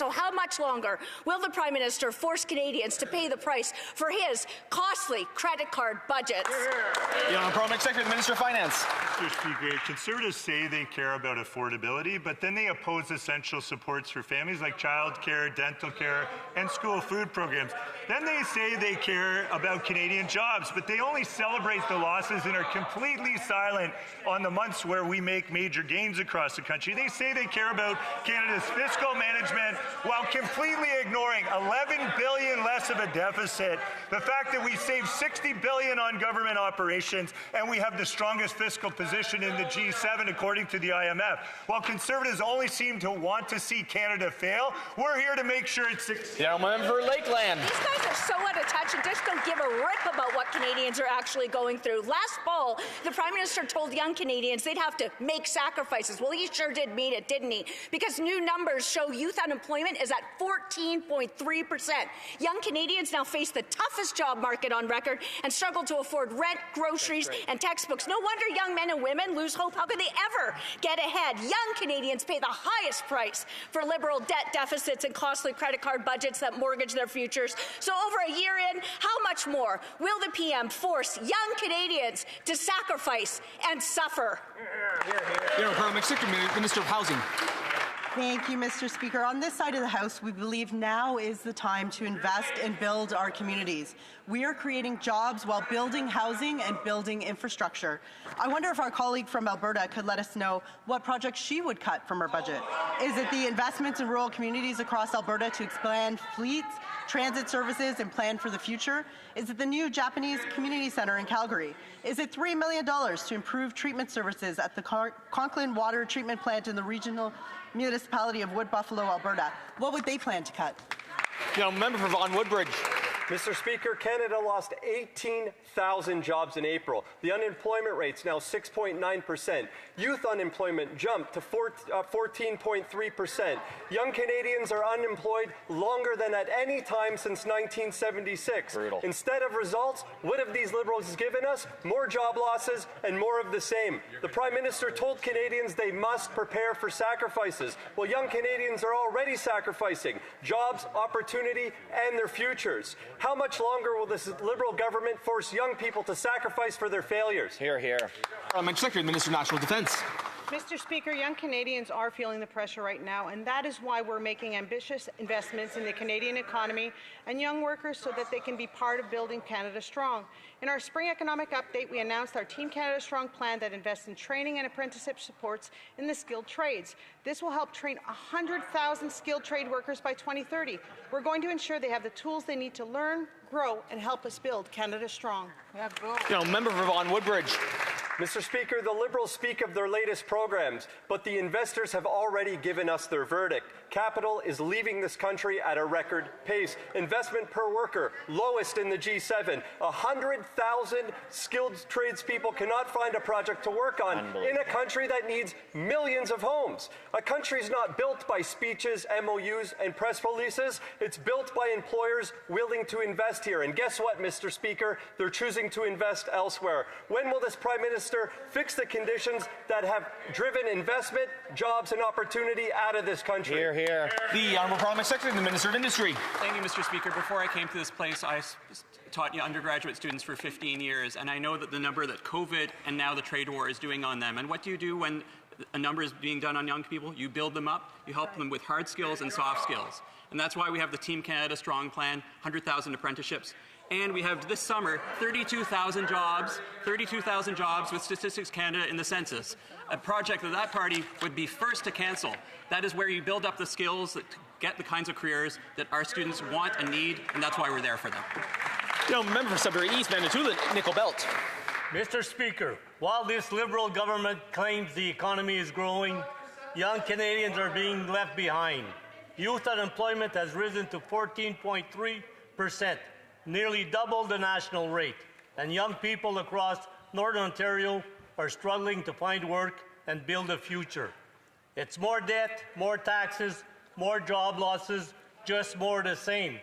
So how much longer will the Prime Minister force Canadians to pay the price for his costly credit card budgets? The Honourable Parliament Secretary, the Minister of Finance. Mr. Speaker, Conservatives say they care about affordability, but then they oppose essential supports for families like childcare, dental care, and school food programs. Then they say they care about Canadian jobs, but they only celebrate the losses and are completely silent on the months where we make major gains across the country. They say they care about Canada's fiscal management while completely ignoring $11 billion less of a deficit, the fact that we saved $60 billion on government operations, and we have the strongest fiscal position in the G7 according to the IMF. While Conservatives only seem to want to see Canada fail, we're here to make sure it succeeds. The Honourable Member for Lakeland. These guys are so out of touch and just don't give a rip about what Canadians are actually going through. Last fall, the Prime Minister told young Canadians they'd have to make sacrifices. Well, he sure did mean it, didn't he? Because new numbers show youth unemployment is at 14.3%. Young Canadians now face the toughest job market on record and struggle to afford rent, groceries, and textbooks. No wonder young men and women lose hope. How could they ever get ahead? Young Canadians pay the highest price for liberal debt deficits and costly credit card budgets that mortgage their futures. So over a year in, how much more will the PM force young Canadians to sacrifice and suffer? The Honourable Parliament Secretary, Minister of Housing. Thank you, Mr. Speaker. On this side of the House, we believe now is the time to invest and build our communities. We are creating jobs while building housing and building infrastructure. I wonder if our colleague from Alberta could let us know what projects she would cut from her budget. Is it the investments in rural communities across Alberta to expand fleets, transit services, and plan for the future? Is it the new Japanese Community Centre in Calgary? Is it $3 million to improve treatment services at the Conklin Water Treatment Plant in the regional municipality of Wood Buffalo, Alberta? What would they plan to cut? The Honourable Member for Vaughan Woodbridge. Mr. Speaker, Canada lost 18,000 jobs in April. The unemployment rate's now 6.9%. Youth unemployment jumped to 14.3%. Young Canadians are unemployed longer than at any time since 1976. Brutal. Instead of results, what have these Liberals given us? More job losses and more of the same. The Prime Minister told Canadians they must prepare for sacrifices. Well, young Canadians are already sacrificing jobs, opportunity, and their futures. How much longer will this Liberal government force young people to sacrifice for their failures? Hear, hear. Parliament Secretary, Minister of National Defence. Mr. Speaker, young Canadians are feeling the pressure right now, and that is why we're making ambitious investments in the Canadian economy and young workers so that they can be part of building Canada Strong. In our spring economic update, we announced our Team Canada Strong plan that invests in training and apprenticeship supports in the skilled trades. This will help train 100,000 skilled trade workers by 2030. We're going to ensure they have the tools they need to learn, grow, and help us build Canada Strong. Member for Vaughan Woodbridge. Mr. Speaker, the Liberals speak of their latest programs, but the investors have already given us their verdict. Capital is leaving this country at a record pace. Investment per worker, lowest in the G7. 100,000 skilled tradespeople cannot find a project to work on in a country that needs millions of homes. A country is not built by speeches, MOUs, and press releases. It's built by employers willing to invest here. And guess what, Mr. Speaker? They're choosing to invest elsewhere. When will this Prime Minister fix the conditions that have driven investment, jobs, and opportunity out of this country? Hear, hear. The Honourable Parliament Secretary, the Minister of Industry. Thank you, Mr. Speaker. Before I came to this place, I taught undergraduate students for 15 years, and I know that the number that COVID and now the trade war is doing on them. And what do you do when a number is being done on young people? You build them up, you help them with hard skills and soft skills. And that's why we have the Team Canada Strong plan, 100,000 apprenticeships. And we have this summer 32,000 jobs with Statistics Canada in the census, a project that party would be first to cancel. That is where you build up the skills that get the kinds of careers that our students want and need, and that's why we're there for them. Member for Sudbury East, Manitoulin, Nickel Belt. Mr. Speaker, while this Liberal government claims the economy is growing, young Canadians are being left behind. Youth unemployment has risen to 14.3%. Nearly double the national rate, and young people across Northern Ontario are struggling to find work and build a future. It's more debt, more taxes, more job losses, just more of the same.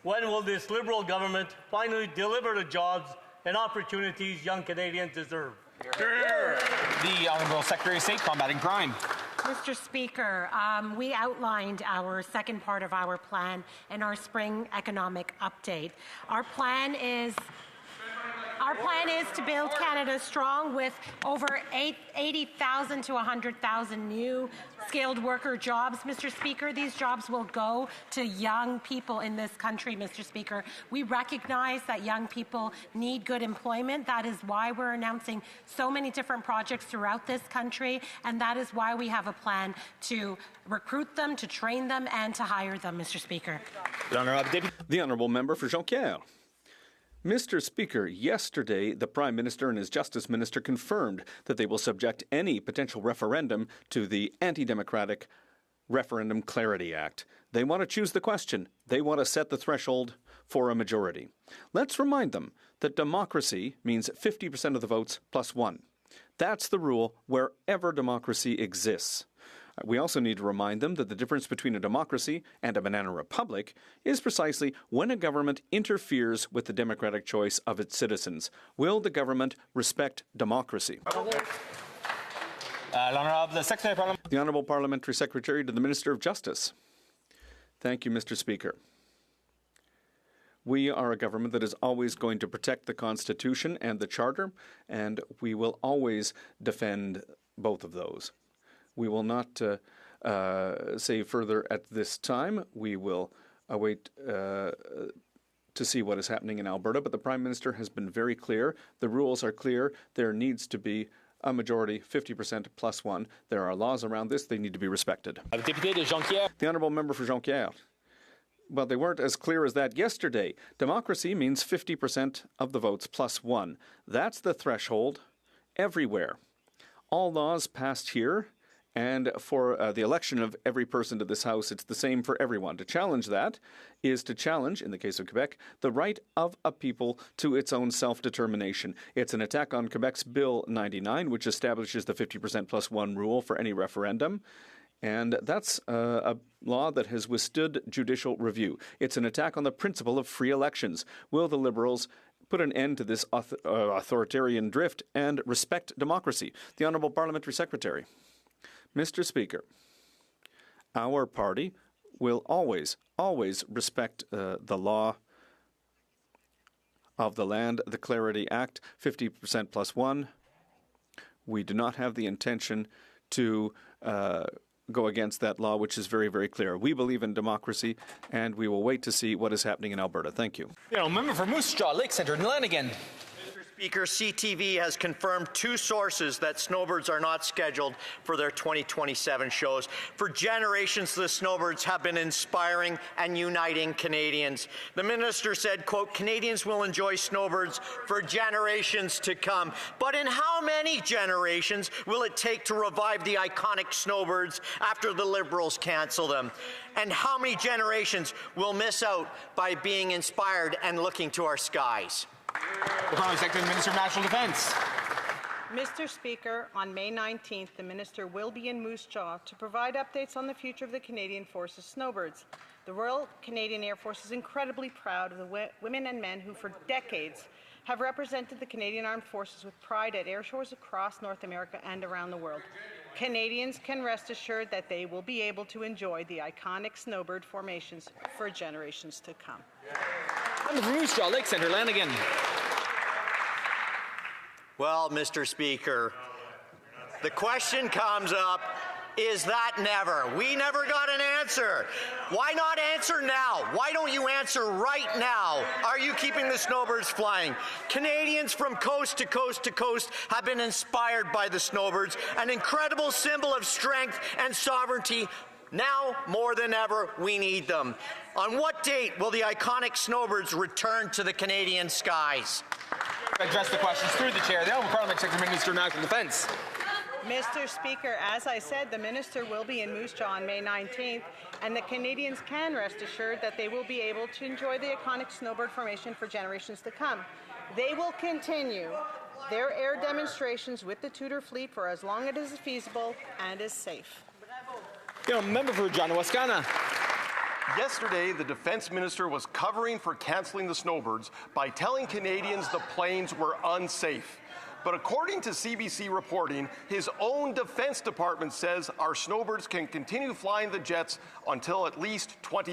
When will this Liberal government finally deliver the jobs and opportunities young Canadians deserve? The Honourable Secretary of State combating crime. Mr. Speaker, we outlined our second part of our plan in our spring economic update. Our plan is to build Canada strong with over 80,000 to 100,000 new skilled worker jobs. Mr. Speaker, these jobs will go to young people in this country, Mr. Speaker. We recognize that young people need good employment. That is why we're announcing so many different projects throughout this country, and that is why we have a plan to recruit them, to train them, and to hire them, Mr. Speaker. The Honourable Member for Jonquière. Mr. Speaker, yesterday the Prime Minister and his Justice Minister confirmed that they will subject any potential referendum to the anti-democratic Referendum Clarity Act. They want to choose the question. They want to set the threshold for a majority. Let's remind them that democracy means 50% of the votes plus one. That's the rule wherever democracy exists. We also need to remind them that the difference between a democracy and a banana republic is precisely when a government interferes with the democratic choice of its citizens. Will the government respect democracy? The Honourable Parliamentary Secretary to the Minister of Justice. Thank you, Mr. Speaker. We are a government that is always going to protect the Constitution and the Charter, and we will always defend both of those. We will not say further at this time. We will await to see what is happening in Alberta, but the Prime Minister has been very clear. The rules are clear. There needs to be a majority, 50% plus one. There are laws around this. They need to be respected. The Honourable Member for Jonquière. Well, they weren't as clear as that yesterday. Democracy means 50% of the votes plus one. That's the threshold everywhere. All laws passed here, and for the election of every person to this House, it's the same for everyone. To challenge that is to challenge, in the case of Quebec, the right of a people to its own self-determination. It's an attack on Quebec's Bill 99, which establishes the 50% plus one rule for any referendum. And that's a law that has withstood judicial review. It's an attack on the principle of free elections. Will the Liberals put an end to this authoritarian drift and respect democracy? The Honourable Parliamentary Secretary. Mr. Speaker, our party will always respect the law of the land, the Clarity Act, 50% plus one. We do not have the intention to go against that law, which is very, very clear. We believe in democracy, and we will wait to see what is happening in Alberta. Thank you. Member for Moose Jaw, Lake Centre, and Lanigan. Speaker, CTV has confirmed two sources that snowbirds are not scheduled for their 2027 shows. For generations, the snowbirds have been inspiring and uniting Canadians. The minister said, quote, Canadians will enjoy snowbirds for generations to come. But in how many generations will it take to revive the iconic snowbirds after the Liberals cancel them? And how many generations will miss out by being inspired and looking to our skies? The Prime Minister and Minister of National Defence. Mr. Speaker, on May 19th, the Minister will be in Moose Jaw to provide updates on the future of the Canadian Forces snowbirds. The Royal Canadian Air Force is incredibly proud of the women and men who for decades have represented the Canadian Armed Forces with pride at air shows across North America and around the world. Canadians can rest assured that they will be able to enjoy the iconic snowbird formations for generations to come. And the Moose Jaw, Lake Centre, Lanigan. Well, Mr. Speaker, the question comes up, is that never? We never got an answer. Why not answer now? Why don't you answer right now? Are you keeping the snowbirds flying? Canadians from coast to coast to coast have been inspired by the snowbirds, an incredible symbol of strength and sovereignty. Now, more than ever, we need them. On what date will the iconic snowbirds return to the Canadian skies? Address the questions through the chair. The Honourable Parliamentary Secretary, Minister of National Defence. Mr. Speaker, as I said, the Minister will be in Moose Jaw on May 19th, and the Canadians can rest assured that they will be able to enjoy the iconic snowbird formation for generations to come. They will continue their air demonstrations with the Tudor fleet for as long as it is feasible and is safe. Member for Januascana. Yesterday, the Defence Minister was covering for cancelling the snowbirds by telling Canadians the planes were unsafe. But according to CBC reporting, his own Defense Department says our snowbirds can continue flying the jets until at least 2030.